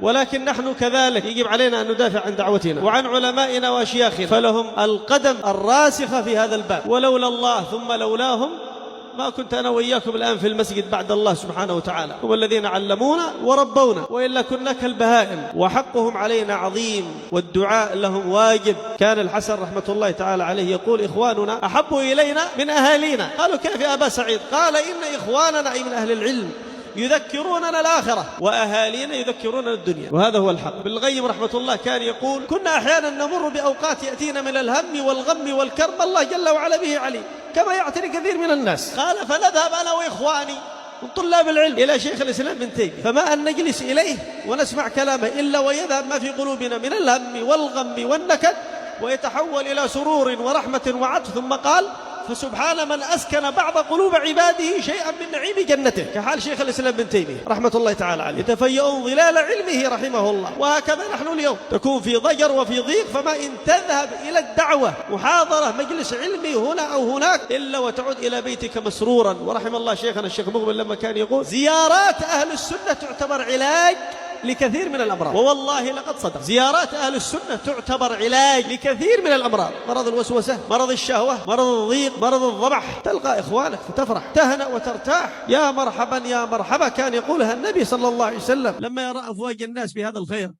ولكن نحن كذلك يجب علينا أن ندافع عن دعوتنا وعن علمائنا وأشياخنا، فلهم القدم الراسخة في هذا الباب، ولولا الله ثم لولاهم ما كنت أنا وإياكم الآن في المسجد بعد الله سبحانه وتعالى، هم الذين علمونا وربونا، وإلا كنا كالبهائم، وحقهم علينا عظيم والدعاء لهم واجب. كان الحسن رحمة الله تعالى عليه يقول: إخواننا أحب إلينا من أهالينا. قالوا: كيف يا أبا سعيد؟ قال: إن إخواننا أي من أهل العلم يذكروننا الآخرة، وأهالينا يذكروننا الدنيا، وهذا هو الحق. ابن القيم رحمة الله كان يقول: كنا أحيانا نمر بأوقات يأتينا من الهم والغم والكرب الله جل وعلا به عليم كما يعتري كثير من الناس. قال: فنذهب أنا وإخواني من طلاب العلم إلى شيخ الإسلام ابن تيمية، فما أن نجلس إليه ونسمع كلامه إلا ويذهب ما في قلوبنا من الهم والغم والنكد ويتحول إلى سرور ورحمة وعطف. ثم قال: فسبحان من أسكن بعض قلوب عباده شيئا من نعيم جنته، كحال شيخ الإسلام ابن تيمية رحمة الله تعالى عليه، يتفيئون ظلال علمه رحمه الله. وهكذا نحن اليوم تكون في ضجر وفي ضيق، فما إن تذهب إلى الدعوة محاضرة مجلس علمي هنا أو هناك إلا وتعود إلى بيتك مسرورا. ورحم الله شيخنا الشيخ مقبل لما كان يقول: زيارات أهل السنة تعتبر علاج لكثير من الأمراض. ووالله لقد صدق، زيارات أهل السنة تعتبر علاج لكثير من الأمراض، مرض الوسوسة، مرض الشهوة، مرض الضيق، مرض الضبح، تلقى إخوانك فتفرح تهنأ وترتاح. يا مرحبا يا مرحبا، كان يقولها النبي صلى الله عليه وسلم لما يرى أفواج الناس بهذا الخير.